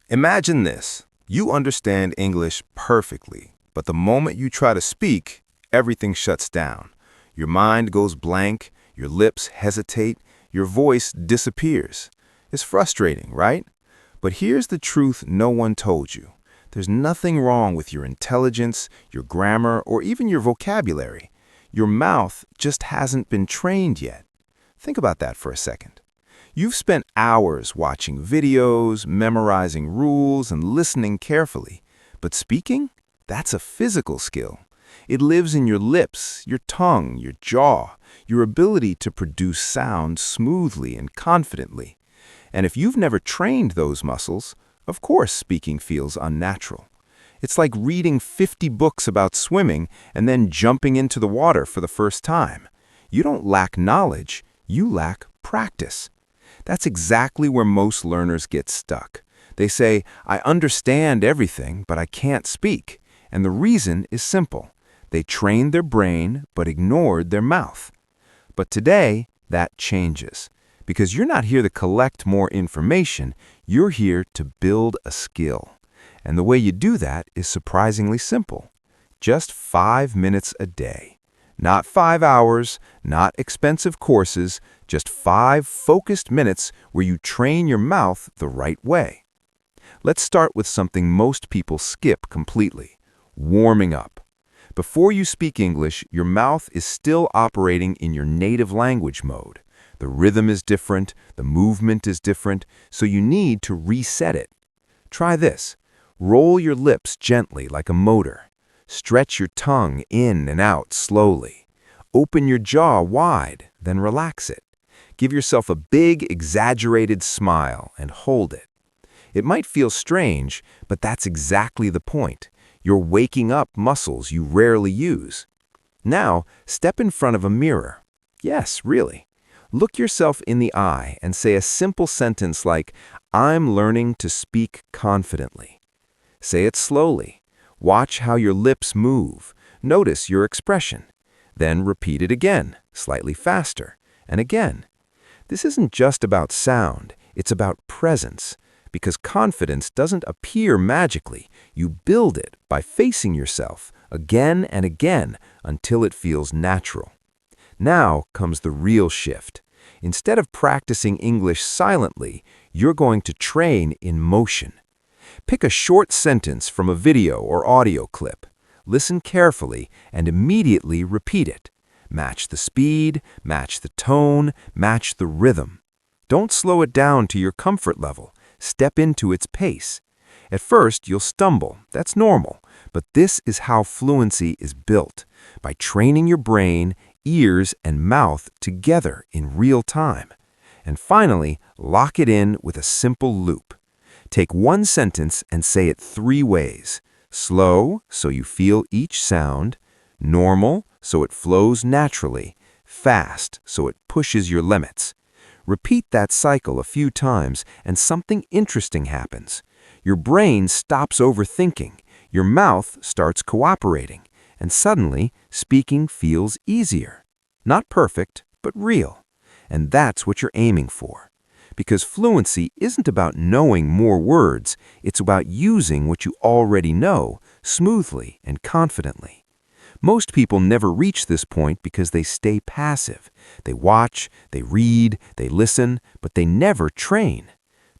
Imagine this. You understand English perfectly, but the moment you try to speak, everything shuts down. Your mind goes blank, your lips hesitate, your voice disappears. It's frustrating, right? But here's the truth no one told you. There's nothing wrong with your intelligence, your grammar, or even your vocabulary. Your mouth just hasn't been trained yet. Think about that for a second. You've spent hours watching videos, memorizing rules, and listening carefully. But speaking? That's a physical skill. It lives in your lips, your tongue, your jaw, your ability to produce sound smoothly and confidently. And if you've never trained those muscles, of course speaking feels unnatural. It's like reading 50 books about swimming and then jumping into the water for the first time. You don't lack knowledge, you lack practice. That's exactly where most learners get stuck. They say, I understand everything, but I can't speak. And the reason is simple. They trained their brain, but ignored their mouth. But today, that changes. Because you're not here to collect more information, you're here to build a skill. And the way you do that is surprisingly simple. Just 5 minutes a day. Not 5 hours, not expensive courses, just 5 focused minutes where you train your mouth the right way. Let's start with something most people skip completely, warming up. Before you speak English, your mouth is still operating in your native language mode. The rhythm is different, the movement is different, so you need to reset it. Try this. Roll your lips gently like a motor. Stretch your tongue in and out slowly. Open your jaw wide, then relax it. Give yourself a big, exaggerated smile and hold it. It might feel strange, but that's exactly the point. You're waking up muscles you rarely use. Now, step in front of a mirror. Yes, really. Look yourself in the eye and say a simple sentence like, I'm learning to speak confidently. Say it slowly. Watch how your lips move. Notice your expression. Then repeat it again, slightly faster, and again. This isn't just about sound, it's about presence. Because confidence doesn't appear magically. You build it by facing yourself again and again until it feels natural. Now comes the real shift. Instead of practicing English silently, you're going to train in motion. Pick a short sentence from a video or audio clip. Listen carefully and immediately repeat it. Match the speed, match the tone, match the rhythm. Don't slow it down to your comfort level. Step into its pace. At first, you'll stumble. That's normal. But this is how fluency is built, by training your brain, ears, and mouth together in real time. And finally, lock it in with a simple loop. Take one sentence and say it 3 ways. Slow, so you feel each sound. Normal, so it flows naturally. Fast, so it pushes your limits. Repeat that cycle a few times and something interesting happens. Your brain stops overthinking. Your mouth starts cooperating. And suddenly, speaking feels easier. Not perfect, but real. And that's what you're aiming for. Because fluency isn't about knowing more words, it's about using what you already know smoothly and confidently. Most people never reach this point because they stay passive. They watch, they read, they listen, but they never train.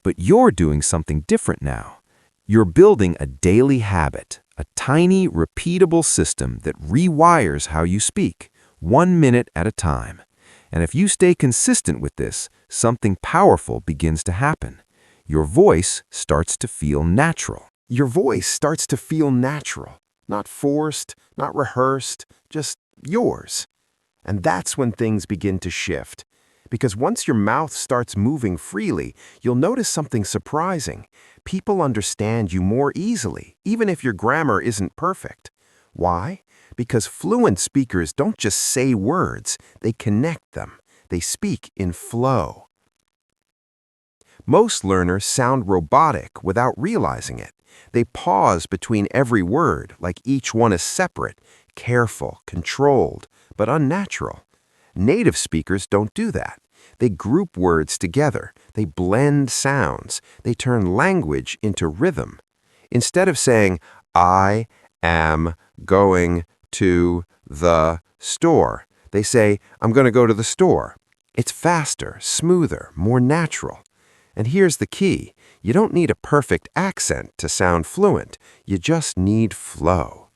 But you're doing something different now. You're building a daily habit, a tiny, repeatable system that rewires how you speak, 1 minute at a time. And if you stay consistent with this, something powerful begins to happen. Your voice starts to feel natural. Your voice starts to feel natural, not forced, not rehearsed, just yours. And that's when things begin to shift. Because once your mouth starts moving freely, you'll notice something surprising. People understand you more easily, even if your grammar isn't perfect. Why? Because fluent speakers don't just say words, they connect them. They speak in flow. Most learners sound robotic without realizing it. They pause between every word, like each one is separate, careful, controlled, but unnatural. Native speakers don't do that. They group words together. They blend sounds. They turn language into rhythm. Instead of saying, I am going to the store, they say, I'm going to go to the store. It's faster, smoother, more natural. And here's the key. You don't need a perfect accent to sound fluent. You just need flow.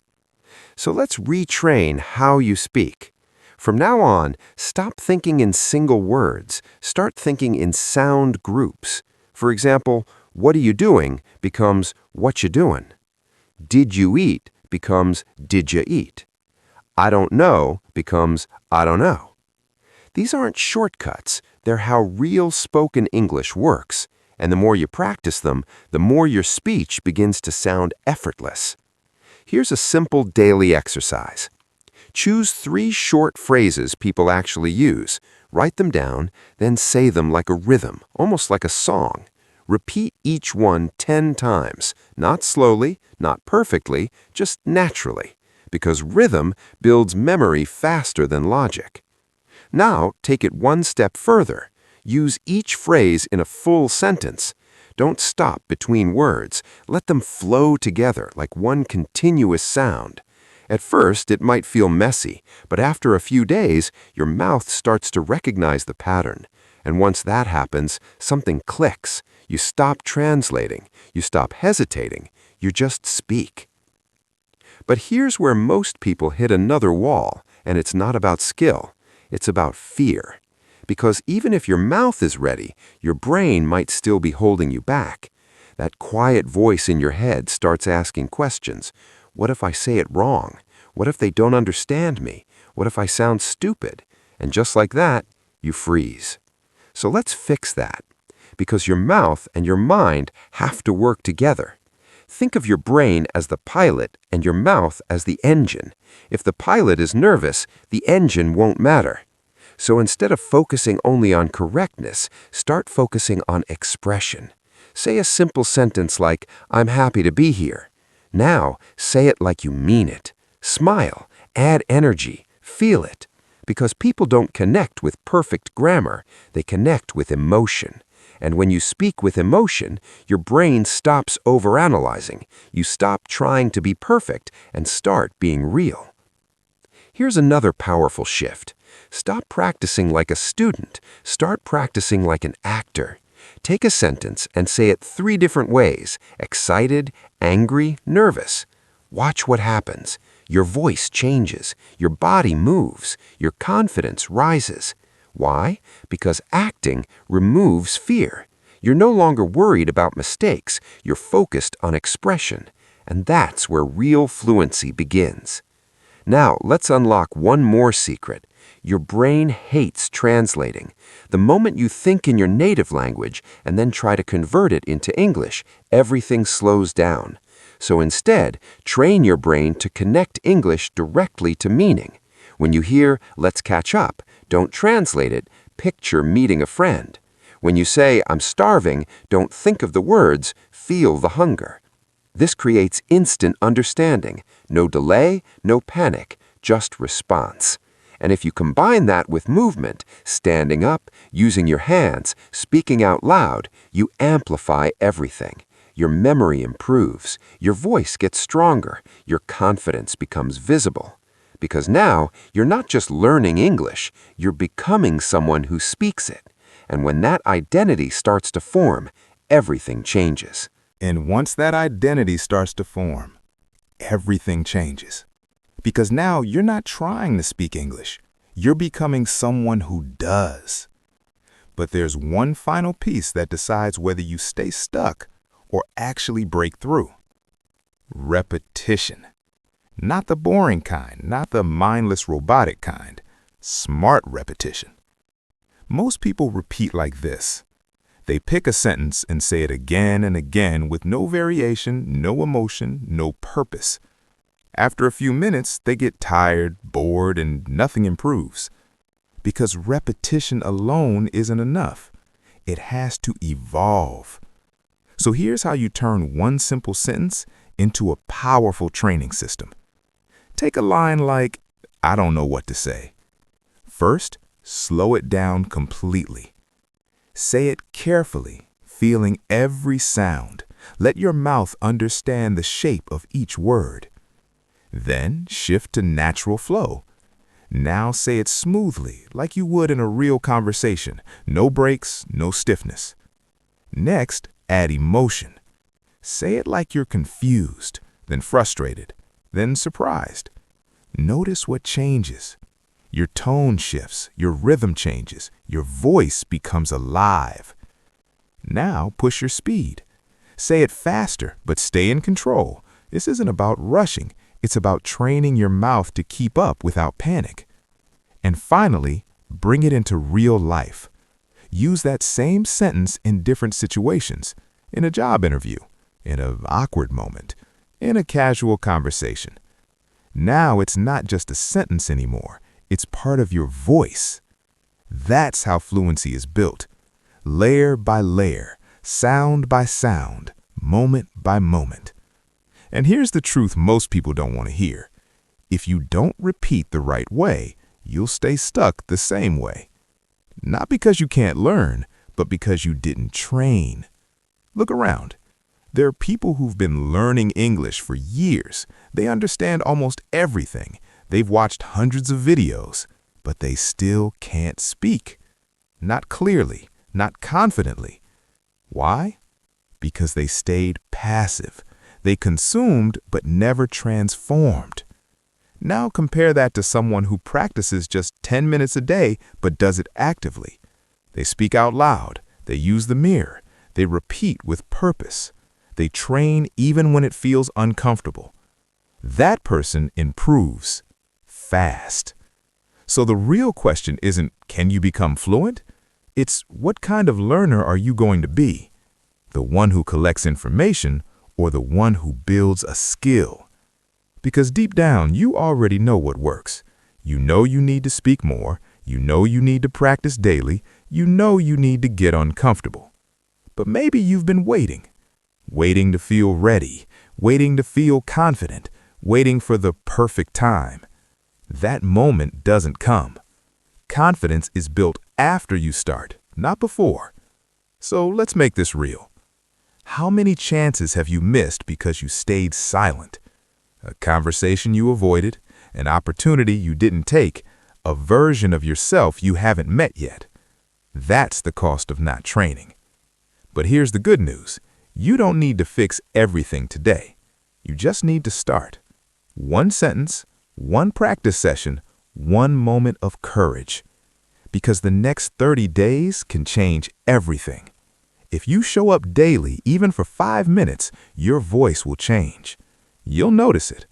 So let's retrain how you speak. From now on, stop thinking in single words. Start thinking in sound groups. For example, what are you doing becomes what you doing. Did you eat becomes did you eat. I don't know becomes I don't know. These aren't shortcuts. They're how real spoken English works. And the more you practice them, the more your speech begins to sound effortless. Here's a simple daily exercise. Choose 3 short phrases people actually use. Write them down, then say them like a rhythm, almost like a song. Repeat each one 10 times, not slowly, not perfectly, just naturally, because rhythm builds memory faster than logic. Now, take it one step further. Use each phrase in a full sentence. Don't stop between words. Let them flow together like one continuous sound. At first, it might feel messy, but after a few days, your mouth starts to recognize the pattern. And once that happens, something clicks. You stop translating. You stop hesitating. You just speak. But here's where most people hit another wall, and it's not about skill. It's about fear. Because even if your mouth is ready, your brain might still be holding you back. That quiet voice in your head starts asking questions. What if I say it wrong? What if they don't understand me? What if I sound stupid? And just like that, you freeze. So let's fix that. Because your mouth and your mind have to work together. Think of your brain as the pilot and your mouth as the engine. If the pilot is nervous, the engine won't matter. So instead of focusing only on correctness, start focusing on expression. Say a simple sentence like, I'm happy to be here. Now, say it like you mean it. Smile, add energy, feel it. Because people don't connect with perfect grammar, they connect with emotion. And when you speak with emotion, your brain stops overanalyzing. You stop trying to be perfect and start being real. Here's another powerful shift. Stop practicing like a student. Start practicing like an actor. Take a sentence and say it 3 different ways: excited, angry, nervous. Watch what happens. Your voice changes. Your body moves. Your confidence rises. Why? Because acting removes fear. You're no longer worried about mistakes. You're focused on expression. And that's where real fluency begins. Now, let's unlock one more secret. Your brain hates translating. The moment you think in your native language and then try to convert it into English, everything slows down. So instead, train your brain to connect English directly to meaning. When you hear, let's catch up, don't translate it, picture meeting a friend. When you say, I'm starving, don't think of the words, feel the hunger. This creates instant understanding. No delay, no panic, just response. And if you combine that with movement, standing up, using your hands, speaking out loud, you amplify everything. Your memory improves, your voice gets stronger, your confidence becomes visible. Because now, you're not just learning English, you're becoming someone who speaks it. And when that identity starts to form, everything changes. And once that identity starts to form, everything changes. Because now you're not trying to speak English. You're becoming someone who does. But there's one final piece that decides whether you stay stuck or actually break through. Repetition. Not the boring kind, not the mindless robotic kind. Smart repetition. Most people repeat like this. They pick a sentence and say it again and again with no variation, no emotion, no purpose. After a few minutes, they get tired, bored, and nothing improves. Because repetition alone isn't enough. It has to evolve. So here's how you turn one simple sentence into a powerful training system. Take a line like, I don't know what to say. First, slow it down completely. Say it carefully, feeling every sound. Let your mouth understand the shape of each word. Then shift to natural flow. Now say it smoothly, like you would in a real conversation. No breaks, no stiffness. Next, add emotion. Say it like you're confused, then frustrated, then surprised. Notice what changes. Your tone shifts, your rhythm changes, your voice becomes alive. Now push your speed. Say it faster, but stay in control. This isn't about rushing. It's about training your mouth to keep up without panic. And finally, bring it into real life. Use that same sentence in different situations, in a job interview, in an awkward moment, in a casual conversation. Now it's not just a sentence anymore. It's part of your voice. That's how fluency is built. Layer by layer, sound by sound, moment by moment. And here's the truth most people don't want to hear. If you don't repeat the right way, you'll stay stuck the same way. Not because you can't learn, but because you didn't train. Look around. There are people who've been learning English for years. They understand almost everything. They've watched hundreds of videos, but they still can't speak. Not clearly, not confidently. Why? Because they stayed passive. They consumed but never transformed. Now compare that to someone who practices just 10 minutes a day but does it actively. They speak out loud. They use the mirror. They repeat with purpose. They train even when it feels uncomfortable. That person improves fast. So the real question isn't, can you become fluent? It's, what kind of learner are you going to be? The one who collects information or the one who builds a skill? Because deep down, you already know what works. You know you need to speak more. You know you need to practice daily. You know you need to get uncomfortable. But maybe you've been waiting to feel ready, waiting to feel confident, waiting for the perfect time. That moment doesn't come. Confidence is built after you start, not before. So let's make this real. How many chances have you missed because you stayed silent? A conversation you avoided, an opportunity you didn't take, a version of yourself you haven't met yet. That's the cost of not training. But here's the good news. You don't need to fix everything today. You just need to start. One sentence, one practice session, one moment of courage. Because the next 30 days can change everything. If you show up daily, even for 5 minutes, your voice will change. You'll notice it.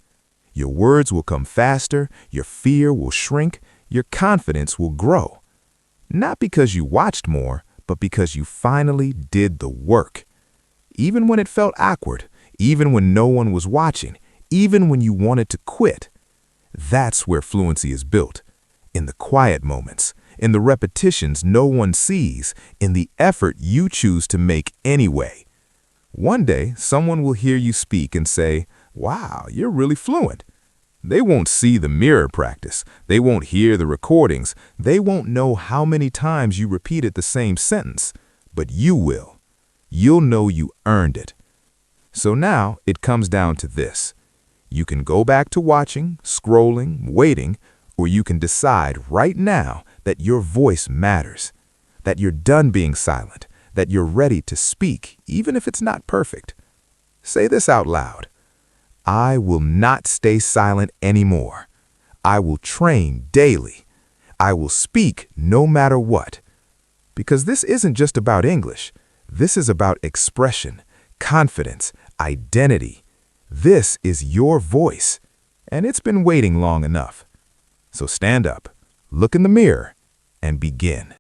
Your words will come faster, your fear will shrink, your confidence will grow. Not because you watched more, but because you finally did the work. Even when it felt awkward, even when no one was watching, even when you wanted to quit. That's where fluency is built. In the quiet moments, in the repetitions no one sees, in the effort you choose to make anyway. One day, someone will hear you speak and say, "Wow, you're really fluent." They won't see the mirror practice. They won't hear the recordings. They won't know how many times you repeated the same sentence. But you will. You'll know you earned it. So now it comes down to this. You can go back to watching, scrolling, waiting, or you can decide right now that your voice matters, that you're done being silent, that you're ready to speak, even if it's not perfect. Say this out loud. I will not stay silent anymore. I will train daily. I will speak no matter what. Because this isn't just about English. This is about expression, confidence, identity. This is your voice, and it's been waiting long enough. So stand up, look in the mirror, and begin.